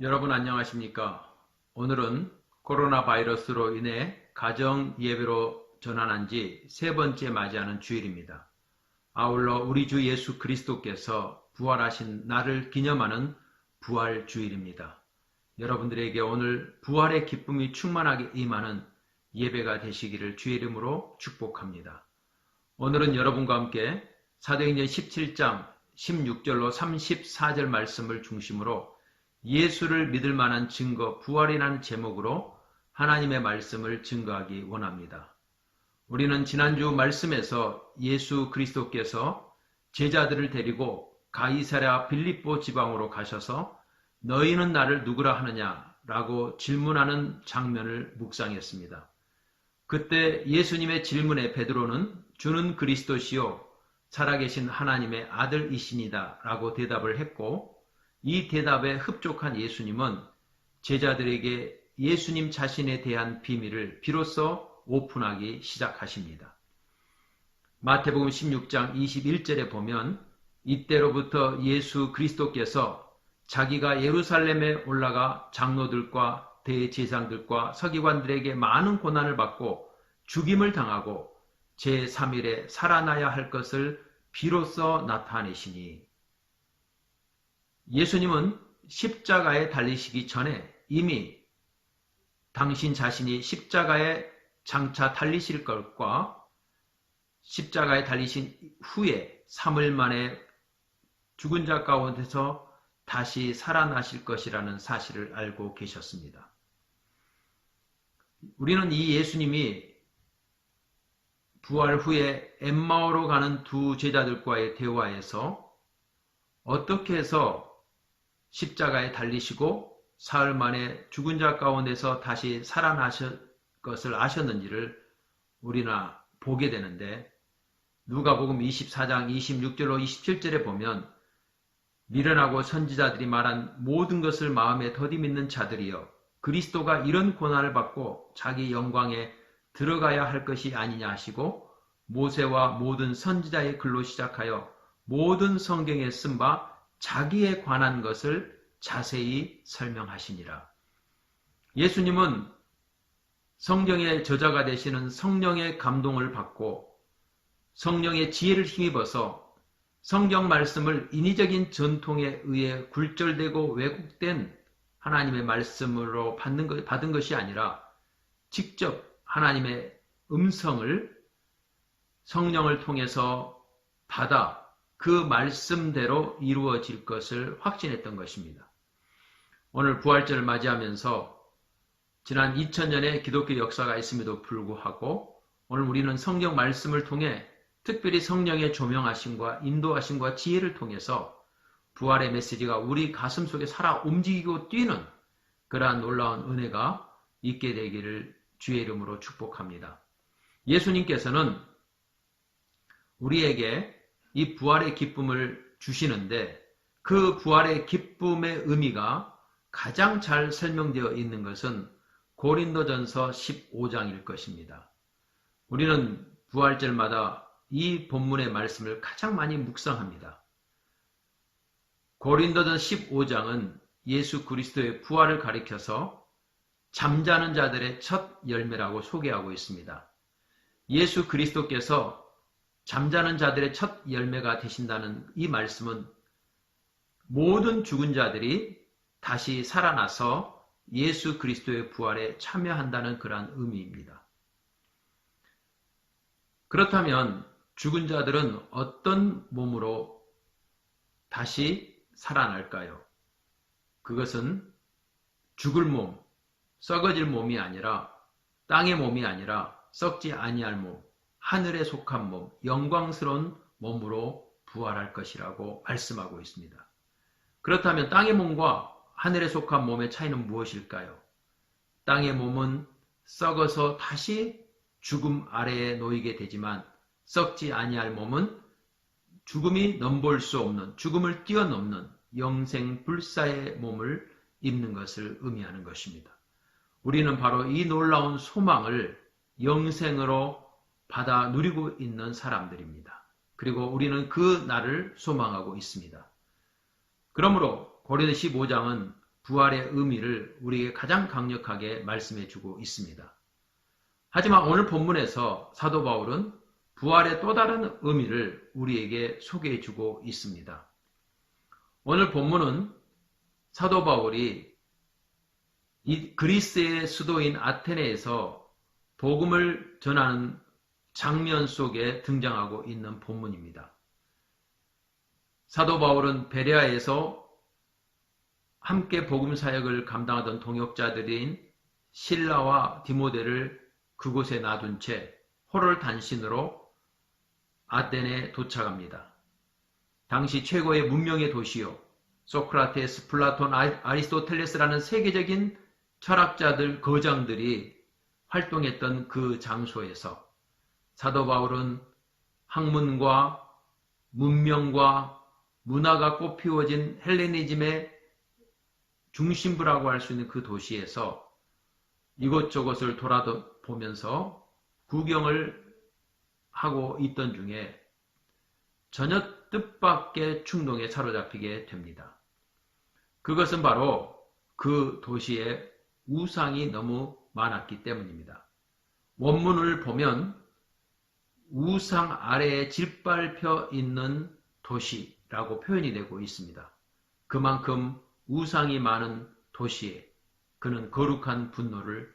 여러분 안녕하십니까? 오늘은 코로나 바이러스로 인해 가정 예배로 전환한 지 세 번째 맞이하는 주일입니다. 아울러 우리 주 예수 그리스도께서 부활하신 날을 기념하는 부활 주일입니다. 여러분들에게 오늘 부활의 기쁨이 충만하게 임하는 예배가 되시기를 주의 이름으로 축복합니다. 오늘은 여러분과 함께 사도행전 17장 16절로 34절 말씀을 중심으로 예수를 믿을 만한 증거 부활이라는 제목으로 하나님의 말씀을 증거하기 원합니다. 우리는 지난주 말씀에서 예수 그리스도께서 제자들을 데리고 가이사랴 빌립보 지방으로 가셔서 너희는 나를 누구라 하느냐라고 질문하는 장면을 묵상했습니다. 그때 예수님의 질문에 베드로는 주는 그리스도시요 살아계신 하나님의 아들이시니다 라고 대답을 했고, 이 대답에 흡족한 예수님은 제자들에게 예수님 자신에 대한 비밀을 비로소 오픈하기 시작하십니다. 마태복음 16장 21절에 보면 이때로부터 예수 그리스도께서 자기가 예루살렘에 올라가 장로들과 대제사장들과 서기관들에게 많은 고난을 받고 죽임을 당하고 제3일에 살아나야 할 것을 비로소 나타내시니, 예수님은 십자가에 달리시기 전에 이미 당신 자신이 십자가에 장차 달리실 것과 십자가에 달리신 후에 3일 만에 죽은 자 가운데서 다시 살아나실 것이라는 사실을 알고 계셨습니다. 우리는 이 예수님이 부활 후에 엠마오로 가는 두 제자들과의 대화에서 어떻게 해서 십자가에 달리시고 사흘 만에 죽은 자 가운데서 다시 살아나실 것을 아셨는지를 우리나 보게 되는데, 누가복음 24장 26절로 27절에 보면 미련하고 선지자들이 말한 모든 것을 마음에 더디 믿는 자들이여, 그리스도가 이런 고난을 받고 자기 영광에 들어가야 할 것이 아니냐 하시고 모세와 모든 선지자의 글로 시작하여 모든 성경에 쓴 바 자기에 관한 것을 자세히 설명하시니라. 예수님은 성경의 저자가 되시는 성령의 감동을 받고 성령의 지혜를 힘입어서 성경 말씀을 인위적인 전통에 의해 굴절되고 왜곡된 하나님의 말씀으로 받은 것이 아니라 직접 하나님의 음성을 성령을 통해서 받아 그 말씀대로 이루어질 것을 확신했던 것입니다. 오늘 부활절을 맞이하면서 지난 2000년의 기독교 역사가 있음에도 불구하고 오늘 우리는 성경 말씀을 통해 특별히 성령의 조명하심과 인도하심과 지혜를 통해서 부활의 메시지가 우리 가슴 속에 살아 움직이고 뛰는 그러한 놀라운 은혜가 있게 되기를 주의 이름으로 축복합니다. 예수님께서는 우리에게 이 부활의 기쁨을 주시는데, 그 부활의 기쁨의 의미가 가장 잘 설명되어 있는 것은 고린도전서 15장일 것입니다. 우리는 부활절마다 이 본문의 말씀을 가장 많이 묵상합니다. 고린도전 15장은 예수 그리스도의 부활을 가리켜서 잠자는 자들의 첫 열매라고 소개하고 있습니다. 예수 그리스도께서 잠자는 자들의 첫 열매가 되신다는 이 말씀은 모든 죽은 자들이 다시 살아나서 예수 그리스도의 부활에 참여한다는 그러한 의미입니다. 그렇다면 죽은 자들은 어떤 몸으로 다시 살아날까요? 그것은 죽을 몸, 썩어질 몸이 아니라, 땅의 몸이 아니라 썩지 아니할 몸, 하늘에 속한 몸, 영광스러운 몸으로 부활할 것이라고 말씀하고 있습니다. 그렇다면 땅의 몸과 하늘에 속한 몸의 차이는 무엇일까요? 땅의 몸은 썩어서 다시 죽음 아래에 놓이게 되지만, 썩지 아니할 몸은 죽음이 넘볼 수 없는, 죽음을 뛰어넘는 영생 불사의 몸을 입는 것을 의미하는 것입니다. 우리는 바로 이 놀라운 소망을 영생으로 받아 누리고 있는 사람들입니다. 그리고 우리는 그 날을 소망하고 있습니다. 그러므로 고린도 15장은 부활의 의미를 우리에게 가장 강력하게 말씀해 주고 있습니다. 하지만 오늘 본문에서 사도 바울은 부활의 또 다른 의미를 우리에게 소개해 주고 있습니다. 오늘 본문은 사도 바울이 이 그리스의 수도인 아테네에서 복음을 전하는 장면 속에 등장하고 있는 본문입니다. 사도 바울은 베레아에서 함께 복음 사역을 감당하던 동역자들인 실라와 디모데를 그곳에 놔둔 채 홀을 단신으로 아테네에 도착합니다. 당시 최고의 문명의 도시요, 소크라테스, 플라톤, 아리스토텔레스라는 세계적인 철학자들, 거장들이 활동했던 그 장소에서 사도 바울은 학문과 문명과 문화가 꽃피워진 헬레니즘의 중심부라고 할 수 있는 그 도시에서 이곳저곳을 돌아보면서 구경을 하고 있던 중에 전혀 뜻밖의 충동에 사로잡히게 됩니다. 그것은 바로 그 도시에 우상이 너무 많았기 때문입니다. 원문을 보면 우상 아래에 짓밟혀 있는 도시라고 표현이 되고 있습니다. 그만큼 우상이 많은 도시에 그는 거룩한 분노를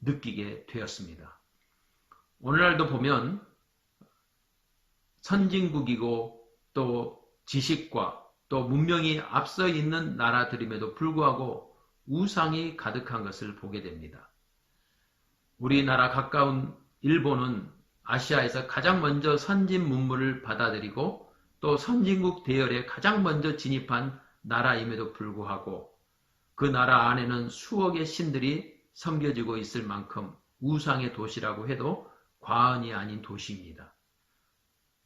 느끼게 되었습니다. 오늘날도 보면 선진국이고 또 지식과 또 문명이 앞서 있는 나라들임에도 불구하고 우상이 가득한 것을 보게 됩니다. 우리나라 가까운 일본은 아시아에서 가장 먼저 선진 문물을 받아들이고 또 선진국 대열에 가장 먼저 진입한 나라임에도 불구하고 그 나라 안에는 수억의 신들이 섬겨지고 있을 만큼 우상의 도시라고 해도 과언이 아닌 도시입니다.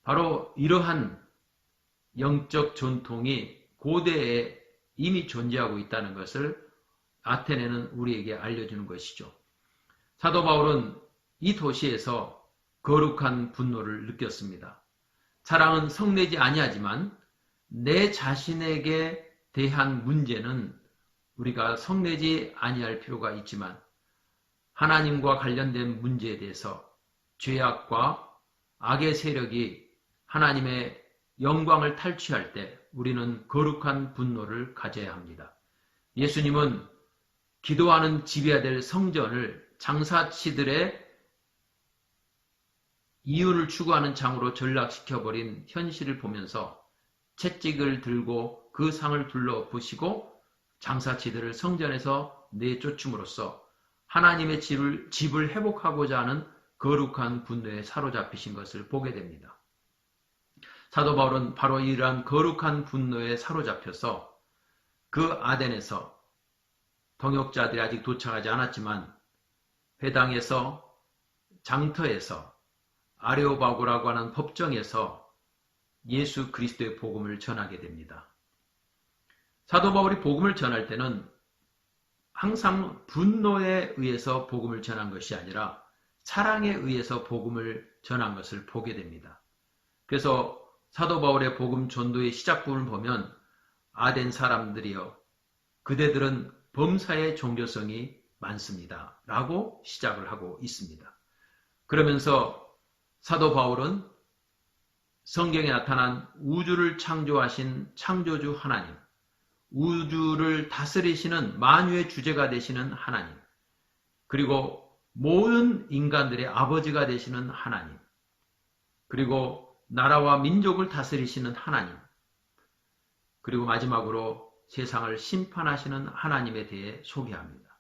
바로 이러한 영적 전통이 고대에 이미 존재하고 있다는 것을 아테네는 우리에게 알려주는 것이죠. 사도 바울은 이 도시에서 거룩한 분노를 느꼈습니다. 사랑은 성내지 아니하지만 내 자신에게 대한 문제는 우리가 성내지 아니할 필요가 있지만 하나님과 관련된 문제에 대해서 죄악과 악의 세력이 하나님의 영광을 탈취할 때 우리는 거룩한 분노를 가져야 합니다. 예수님은 기도하는 집이어야 될 성전을 장사치들의 이윤을 추구하는 장으로 전락시켜버린 현실을 보면서 채찍을 들고 그 상을 둘러부시고 장사치들을 성전에서 내쫓음으로써 하나님의 집을 회복하고자 하는 거룩한 분노에 사로잡히신 것을 보게 됩니다. 사도 바울은 바로 이러한 거룩한 분노에 사로잡혀서 그 아덴에서 동역자들이 아직 도착하지 않았지만 회당에서 장터에서 아레오바고라고 하는 법정에서 예수 그리스도의 복음을 전하게 됩니다. 사도 바울이 복음을 전할 때는 항상 분노에 의해서 복음을 전한 것이 아니라 사랑에 의해서 복음을 전한 것을 보게 됩니다. 그래서 사도 바울의 복음 전도의 시작 부분을 보면 아덴 사람들이여 그대들은 범사의 종교성이 많습니다. 라고 시작을 하고 있습니다. 그러면서 사도 바울은 성경에 나타난 우주를 창조하신 창조주 하나님, 우주를 다스리시는 만유의 주제가 되시는 하나님, 그리고 모든 인간들의 아버지가 되시는 하나님, 그리고 나라와 민족을 다스리시는 하나님, 그리고 마지막으로 세상을 심판하시는 하나님에 대해 소개합니다.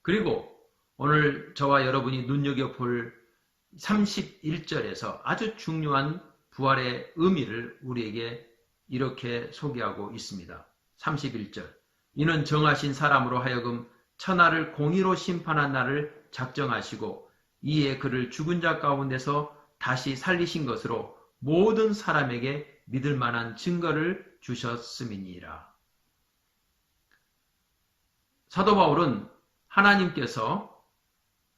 그리고 오늘 저와 여러분이 눈여겨볼 31절에서 아주 중요한 부활의 의미를 우리에게 이렇게 소개하고 있습니다. 31절. 이는 정하신 사람으로 하여금 천하를 공의로 심판한 날을 작정하시고 이에 그를 죽은 자 가운데서 다시 살리신 것으로 모든 사람에게 믿을 만한 증거를 주셨음이니라. 사도 바울은 하나님께서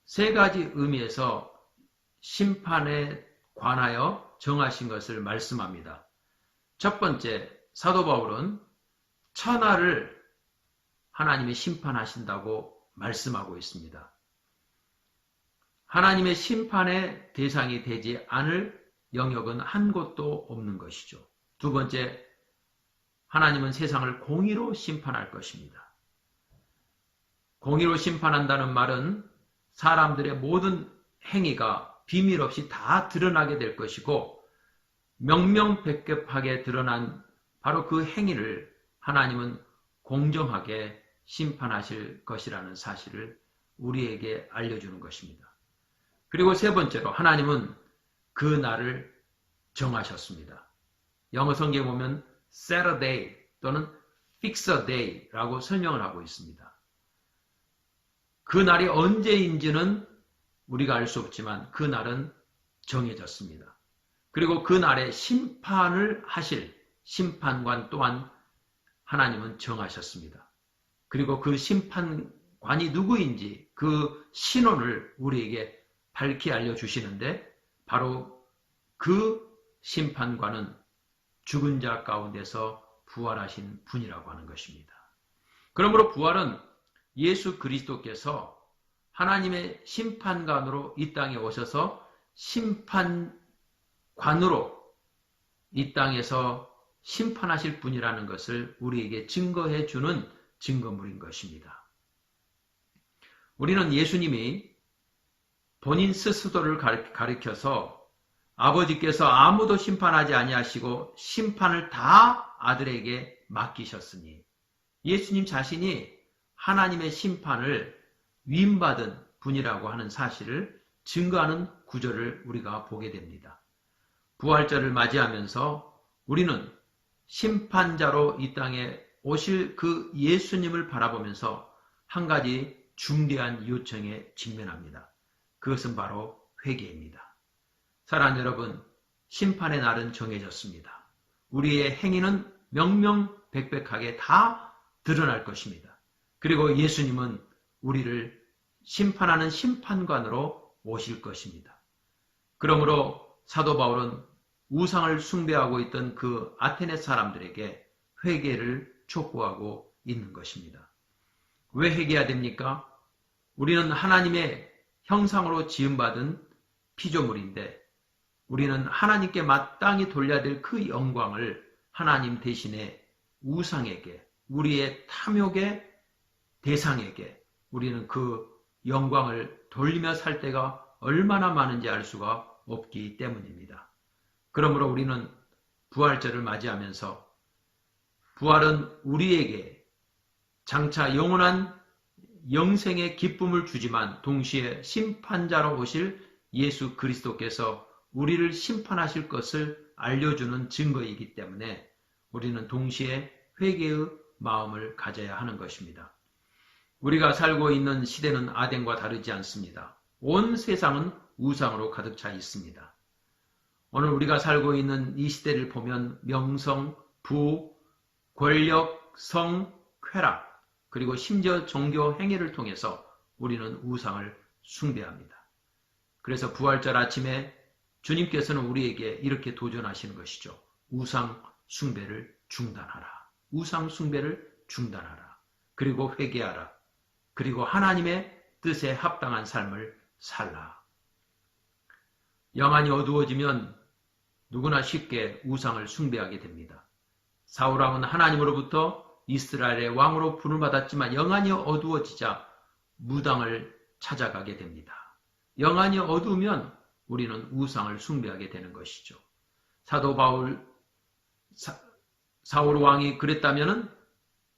세 가지 의미에서 심판에 관하여 정하신 것을 말씀합니다. 첫 번째, 사도 바울은 천하를 하나님의 심판하신다고 말씀하고 있습니다. 하나님의 심판의 대상이 되지 않을 영역은 한 곳도 없는 것이죠. 두 번째, 하나님은 세상을 공의로 심판할 것입니다. 공의로 심판한다는 말은 사람들의 모든 행위가 비밀 없이 다 드러나게 될 것이고 명명백백하게 드러난 바로 그 행위를 하나님은 공정하게 심판하실 것이라는 사실을 우리에게 알려주는 것입니다. 그리고 세 번째로 하나님은 그 날을 정하셨습니다. 영어 성경에 보면 set a day 또는 fix a day라고 설명을 하고 있습니다. 그 날이 언제인지는 우리가 알 수 없지만 그 날은 정해졌습니다. 그리고 그 날에 심판을 하실 심판관 또한 하나님은 정하셨습니다. 그리고 그 심판관이 누구인지 그 신원을 우리에게 밝히 알려주시는데 바로 그 심판관은 죽은 자 가운데서 부활하신 분이라고 하는 것입니다. 그러므로 부활은 예수 그리스도께서 하나님의 심판관으로 이 땅에 오셔서 심판관으로 이 땅에서 심판하실 분이라는 것을 우리에게 증거해 주는 증거물인 것입니다. 우리는 예수님이 본인 스스로를 가리켜서 아버지께서 아무도 심판하지 아니하시고 심판을 다 아들에게 맡기셨으니 예수님 자신이 하나님의 심판을 위임받은 분이라고 하는 사실을 증거하는 구절을 우리가 보게 됩니다. 부활절을 맞이하면서 우리는 심판자로 이 땅에 오실 그 예수님을 바라보면서 한 가지 중대한 요청에 직면합니다. 그것은 바로 회개입니다. 사랑하는 여러분, 심판의 날은 정해졌습니다. 우리의 행위는 명명백백하게 다 드러날 것입니다. 그리고 예수님은 우리를 심판하는 심판관으로 오실 것입니다. 그러므로 사도 바울은 우상을 숭배하고 있던 그 아테네 사람들에게 회개를 촉구하고 있는 것입니다. 왜 회개해야 됩니까? 우리는 하나님의 형상으로 지음받은 피조물인데 우리는 하나님께 마땅히 돌려야 될 그 영광을 하나님 대신에 우상에게, 우리의 탐욕의 대상에게 우리는 그 영광을 돌리며 살 때가 얼마나 많은지 알 수가 없기 때문입니다. 그러므로 우리는 부활절을 맞이하면서 부활은 우리에게 장차 영원한 영생의 기쁨을 주지만 동시에 심판자로 오실 예수 그리스도께서 우리를 심판하실 것을 알려주는 증거이기 때문에 우리는 동시에 회개의 마음을 가져야 하는 것입니다. 우리가 살고 있는 시대는 아덴과 다르지 않습니다. 온 세상은 우상으로 가득 차 있습니다. 오늘 우리가 살고 있는 이 시대를 보면 명성, 부, 권력, 성, 쾌락, 그리고 심지어 종교 행위를 통해서 우리는 우상을 숭배합니다. 그래서 부활절 아침에 주님께서는 우리에게 이렇게 도전하시는 것이죠. 우상 숭배를 중단하라. 우상 숭배를 중단하라. 그리고 회개하라. 그리고 하나님의 뜻에 합당한 삶을 살라. 영안이 어두워지면 누구나 쉽게 우상을 숭배하게 됩니다. 사울왕은 하나님으로부터 이스라엘의 왕으로 부름받았지만 영안이 어두워지자 무당을 찾아가게 됩니다. 영안이 어두우면 우리는 우상을 숭배하게 되는 것이죠. 사도 바울, 사울 왕이 그랬다면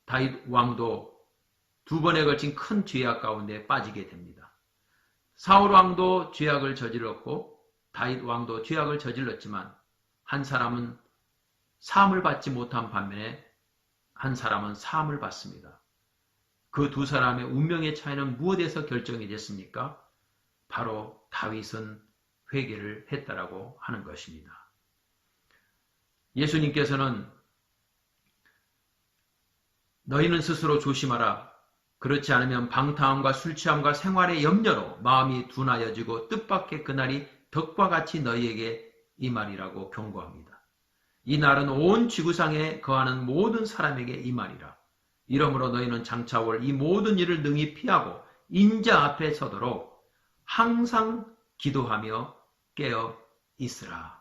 다윗 왕도 두 번에 걸친 큰 죄악 가운데 빠지게 됩니다. 사울 왕도 죄악을 저질렀고 다윗 왕도 죄악을 저질렀지만 한 사람은 사함을 받지 못한 반면에 한 사람은 사함을 받습니다. 그 두 사람의 운명의 차이는 무엇에서 결정이 됐습니까? 바로 다윗은 회개를 했다라고 하는 것입니다. 예수님께서는 너희는 스스로 조심하라. 그렇지 않으면 방탕함과 술취함과 생활의 염려로 마음이 둔하여지고 뜻밖의 그날이 덕과 같이 너희에게 임하리라고 경고합니다. 이 날은 온 지구상에 거하는 모든 사람에게 임하리라. 이러므로 너희는 장차 올 이 모든 일을 능히 피하고 인자 앞에 서도록 항상 기도하며 깨어 있으라.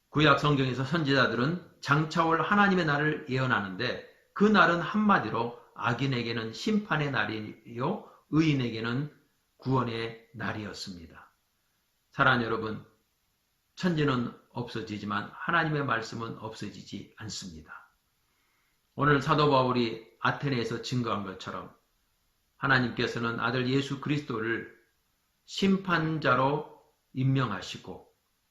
구약 성경에서 선지자들은 장차 올 하나님의 날을 예언하는데 그 날은 한마디로 악인에게는 심판의 날이요 의인에게는 구원의 날이었습니다. 사랑하는 여러분, 천지는 없어지지만 하나님의 말씀은 없어지지 않습니다. 오늘 사도 바울이 아테네에서 증거한 것처럼 하나님께서는 아들 예수 그리스도를 심판자로 임명하시고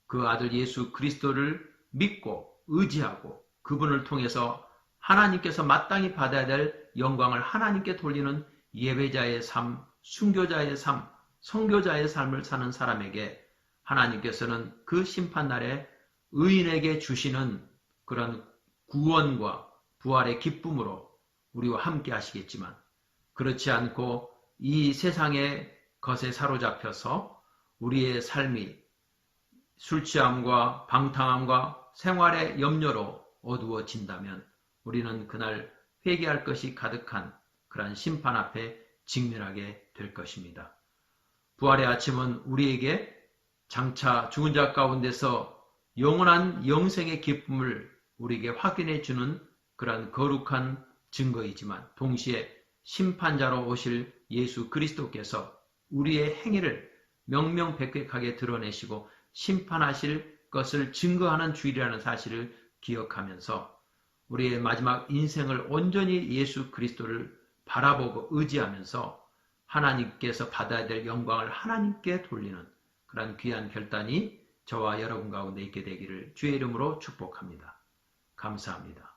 그 아들 예수 그리스도를 믿고 의지하고 그분을 통해서 하나님께서 마땅히 받아야 될 영광을 하나님께 돌리는 예배자의 삶, 순교자의 삶, 선교자의 삶을 사는 사람에게 하나님께서는 그 심판날에 의인에게 주시는 그런 구원과 부활의 기쁨으로 우리와 함께 하시겠지만 그렇지 않고 이 세상의 것에 사로잡혀서 우리의 삶이 술 취함과 방탕함과 생활의 염려로 어두워진다면 우리는 그날 회개할 것이 가득한 그러한 심판 앞에 직면하게 될 것입니다. 부활의 아침은 우리에게 장차 죽은 자 가운데서 영원한 영생의 기쁨을 우리에게 확인해 주는 그러한 거룩한 증거이지만 동시에 심판자로 오실 예수 그리스도께서 우리의 행위를 명명백백하게 드러내시고 심판하실 것을 증거하는 주일이라는 사실을 기억하면서 우리의 마지막 인생을 온전히 예수 그리스도를 바라보고 의지하면서 하나님께서 받아야 될 영광을 하나님께 돌리는 그런 귀한 결단이 저와 여러분 가운데 있게 되기를 주의 이름으로 축복합니다. 감사합니다.